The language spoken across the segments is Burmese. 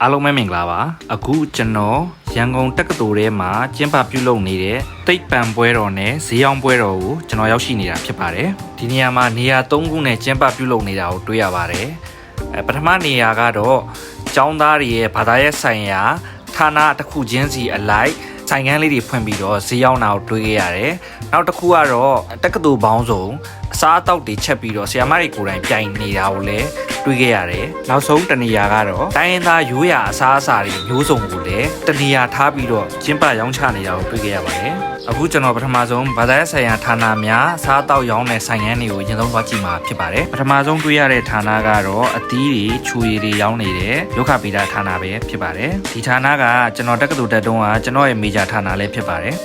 အားလုံးပဲမင်္ဂလာပါအခုကျွန်တော်ရန်ကုန်တက္ကသိုလ်ထဲမှာကျင်းပပြုလုပ်နေတဲ့တိတ်ပံပွဲတော်နဲ့ဈေးအောင်ပွဲတော်ကိုကျွန်တော်ရောက်ရှိနေတာဖြစ်ပါတယ်ဒီနေရာမှာနေရာ၃ခုနဲ့ကျင်းပပြုလုပ်နေတာကိုတွေ့ရပါတယ်ပထမနေရာကတော့ကျောင်းသားတွေရဲ့ဘာသာရေးဆိုင်ရာဌာနတစ်ခုချင်းစီအလိုက်ဆိုင်ကန်းလေးတွေဖွင့်ပြီးတော့ဈေးရောက်တာကိုတွေ့ခဲ့ရတယ်နောက်တစ်ခုကတော့တက္ကသိုလ်ပေါင်းစုံအစားအသောက်တွေချက်ပြီးတော့ဆရာမတွေကိုယ်တိုင်ပြိုင်နေတာကိုလည်းတွေ့ခဲ့ရတယ်နောက်ဆုံးတနေရာကတော့တိုင်းရင်းသားရိုးရာအစားအစာတွေမျိုးစုံကိုလည်းတနေရာထားပြီးတော့ကျင်းပရောင်းချနေတာကိုတွေ့ခဲ့ရပါတယ်အခုကျွန်တော်ပထမဆုံးဘာသာရေးဆိုင်ရာဌာနများအစားအသောက်ရောင်းတဲ့ဆိုင်ကန်းတွေကိုရင်ဆုံးသွားကြည့်မှာဖြစ်ပါတယ်ပထမဆုံးတွေ့ရတဲ့ဌာနကတော့အသီးတွေချူရည်တွေရောင်းနေတဲ့ရုက္ခဗေဒဌာနပဲဖြစ်ပါတယ်ဒီဌာနကကျွန်တော်တက္ကသိုလ်တက်တုန်းကကျွန်တော်ရဲ့မေဂျာဌာနလည်းဖြစ်ပါတယ်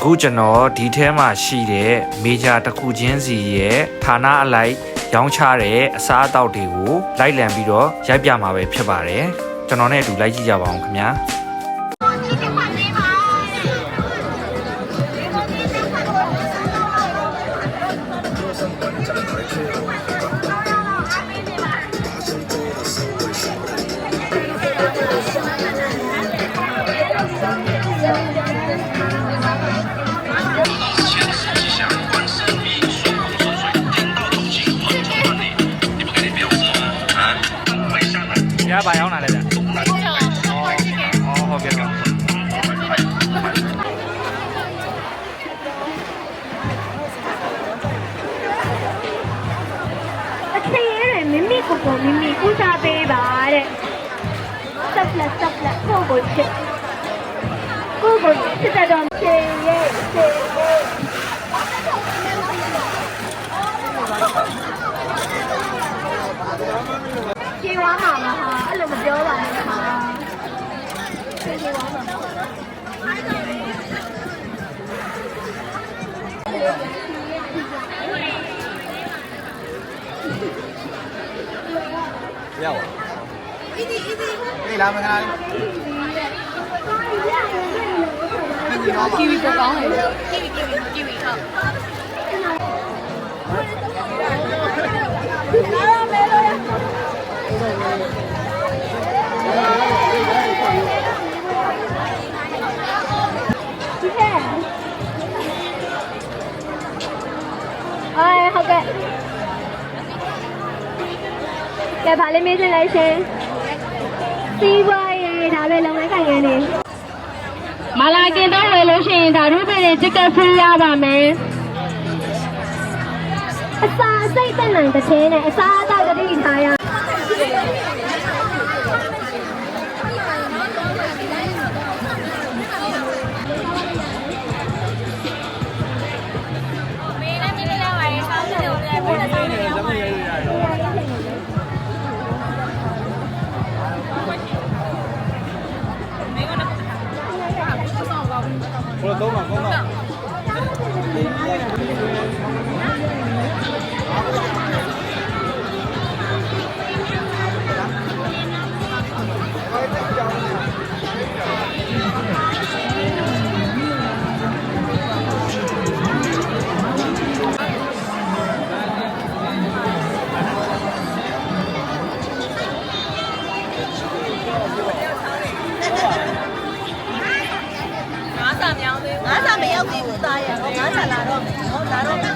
အခုကျွန်တော်ဒီထဲမှာရှိတဲ့မေဂျာတစ်ခုချင်းစီရဲ့ဌာနအလိုက်ရောင်းချတဲ့အစားအသောက်တွေကိုလိုက်လံပြီးတော့ရိုက်ပြမှာပဲဖြစ်ပါတယ်ကျွန်တော်နဲ့အတူလိုက်ကြည့်ကြပါအောင်ခင်ဗျာရပါရောက်လာလေဗျာဟုတ်ကဲ့ပါအချေရဲမိမိကိုယ်ကိုမိမိဥစားပေးပါတဲ့တက်လက်ကိုကိုချစ်တဲ့တော့ချေရဲကျေဝါမှာလားဟာအဲ့လိုမပြောပါနဲ့ဟာကျေဝါမှာရပါအေးလာမခါလေးကီဝီကောင်းတယ်ကီဝီဟုတ်ဟုတ်ကဲ့ကဲဗာလေးမေးချင်လိုက်ရှင်စီးပွားရေးဒါပဲလုပ်ငန်းကိုင်ငန်းနေမလာကင်တော့ဝယ်လို့ရှိရင်ဒါရုပ်တွေချစ်ကဖီးရပါမယ်အစာစိတ်တက်နိုင်တဲ့ချင်းနဲ့အစာအသောက်တတိထားရ我都嘛，我嘛。ငါးစာမရောက်သေးဘူးသားရတော့ငါးစာလာတော့မယ်ဟောလာတော့မယ်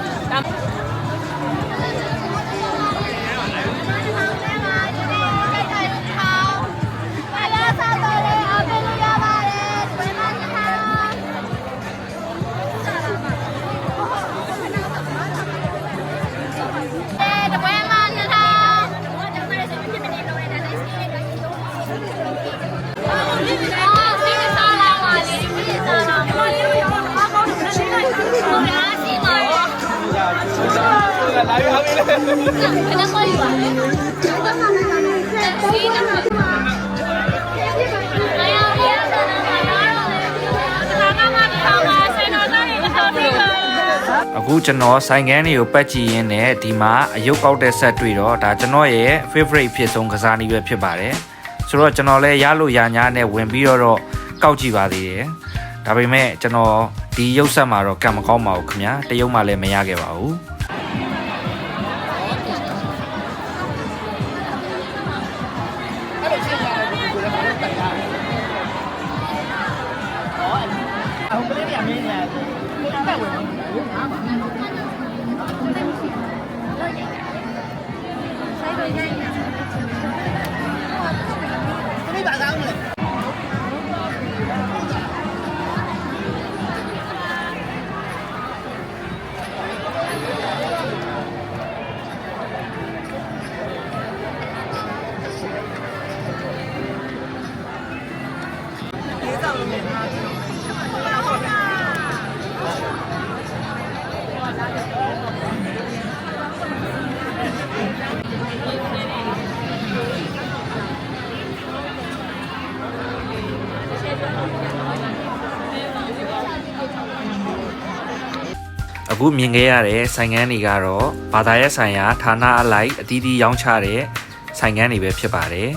来源行业。可能可以吧。အခုကျွန်တော်ဆိုင်ကန်းတွေကိုပတ်ကြည့်ရင်းနဲ့ဒီမှာအယုတ်ကောက်တဲ့ဆက်တွေ့တော့ဒါကျွန်တော်ရဲ့ favorite ဖြစ်ဆုံးကစားနည်းပဲဖြစ်ပါတယ်ဆိုတော့ကျွန်တော်လည်းရလို့ရညာနဲ့ဝင်ပြီးတော့ကောက်ကြည့်ပါသေးတယ်ဒါပေမဲ့ကျွန်တော်ဒီရုပ်ဆက်မှာတော့ကံမကောင်းပါဘူးခင်ဗျာတရုပ်မှလည်းမရခဲ့ပါဘူးအခုမြင်ခဲ့ရတဲ့ဆိုင်ငန်းတွေကတော့ဘာသာရေးဆိုင်ရာဌာနအလိုက်အသီးသီးရောင်းချတဲ့ဆိုင်ငန်းတွေပဲဖြစ်ပါတယ်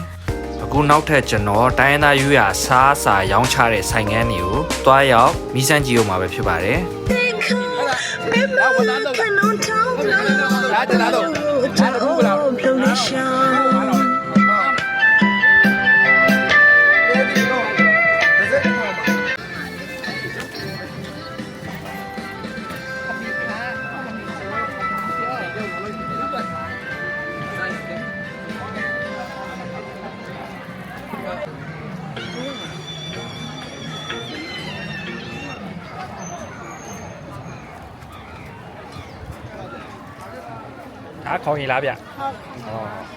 အခုနောက်ထပ်ကျွန်တော်တိုင်းရင်းသားရွေးရစားစာရောင်းချတဲ့ဆိုင်ငန်းတွေကိုတွားရောက်မိစမ်းကြည့်အောင်မှာပဲဖြစ်ပါတယ်ဒါခေါင်းရင်လားဗျဟုတ်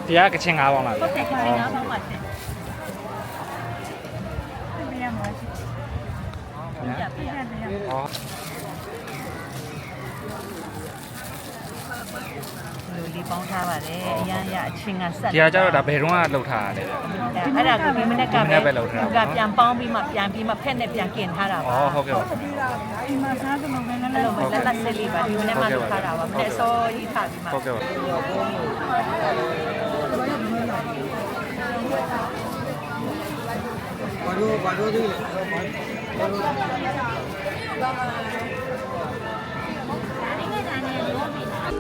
တရားကချင်း၅ပေါင်းလားဟုတ်တယ်ခင်ဗျာ၅ပေါင်းပါရှင်ပြရမှာရှင်ပြဟောလူလီပေါင်းထားပါတယ်အရန်ရအချင်းကဆက်တရားကြတော့ဒါဘယ်တော့ကလှုပ်ထားရလဲအဲ့ဒါကဒီမနေ့ကပဲလှုပ်ထားတာကပြန်ပေါင်းပြီးမှပြန်ဖက်နဲ့ပြန်กินထားတာပါဟုတ်ကဲ့ဒီမှာစားကြလို့ပဲလည်းလက်လက်ဆက်လေးပါဒီမနေ့မှလှုပ်ထားတာပါမနေ့အစောကြီးထားပြီးမှဟုတ်ကဲ့ဘာလို့ဒီလဲ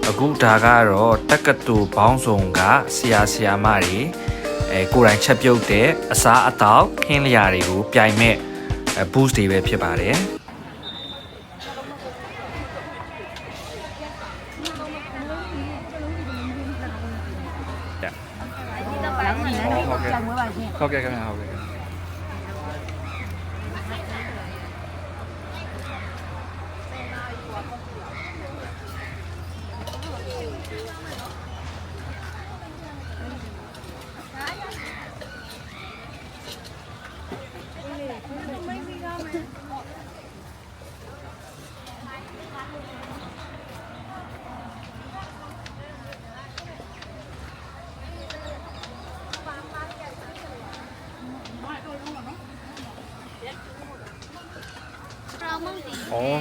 အခုဒါကတော့တက္ကသိုလ်ဘောင်းဆောင်ကဆရာမတွေကိုယ်တိုင်ချက်ပြုတ်တဲ့အစားအသောက်ခင်းလျာတွေကိုပြိုင်မဲ့ boost တွေပဲဖြစ်ပါတယ်ဟုတ်ကဲ့ခင်ဗျာဟုတ်ကဲ့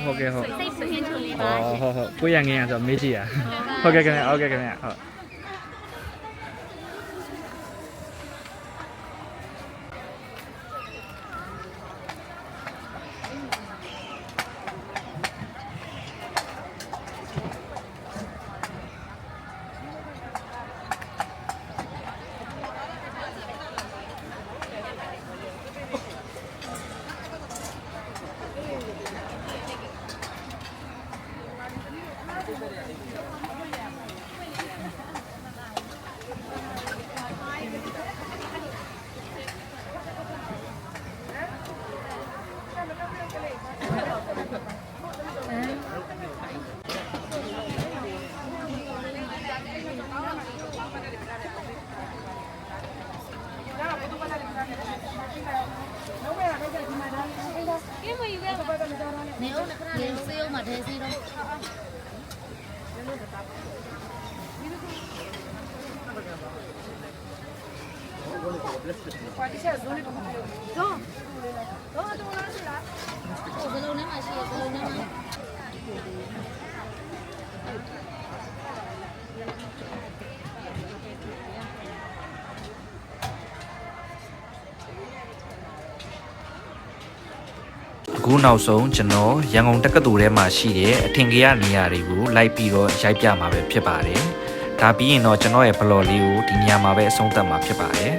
ဟုတ်ကဲ့ဟုတ် စိတ်ပင်းချုံလေးပါ ဟုတ်ကိုရငင်းရဆိုမေးကြည့်ရဟုတ်ကဲ့ခင်ဗျဟုတ်ကဲ့ခင်ဗျဟုတ်နေအောင်ခဏလေးစေးအောင်မထဲစေးတော့ ဘယ်လိုနဲ့မှရှိရဘယ်လိုနဲ့မှ အခုနောက်ဆုံးကျွန်တော်ရန်ကုန်တက္ကသိုလ်ထဲမှာရှိတဲ့အထင်ကြီးရနေရာတွေကိုလိုက်ပြီးတော့ရိုက်ပြမှာပဲဖြစ်ပါတယ်ဒါပြီးရင်တော့ကျွန်တော်ရဲ့ blog လေးကိုဒီနေရာမှာပဲအဆုံးသတ်မှာဖြစ်ပါတယ်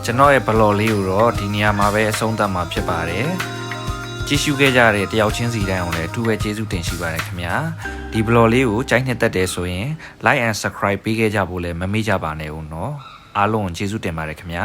ကျွန်တော်ရဲ့ blog လေးကိုတော့ဒီနေရာမှာပဲအဆုံးသတ်မှာဖြစ်ပါတယ်ကြည့်ရှုခဲ့ကြတဲ့တယောက်ချင်းစီတိုင်းအောင်လည်းအထူးပဲကျေးဇူးတင်ရှိပါတယ်ခင်ဗျာဒီ blog လေးကိုကြိုက်နှစ်သက်တယ်ဆိုရင် like and subscribe ပေးခဲ့ကြဖို့လည်းမမေ့ကြပါနဲ့ဦးเนาะအားလုံးကျေးဇူးတင်ပါတယ်ခင်ဗျာ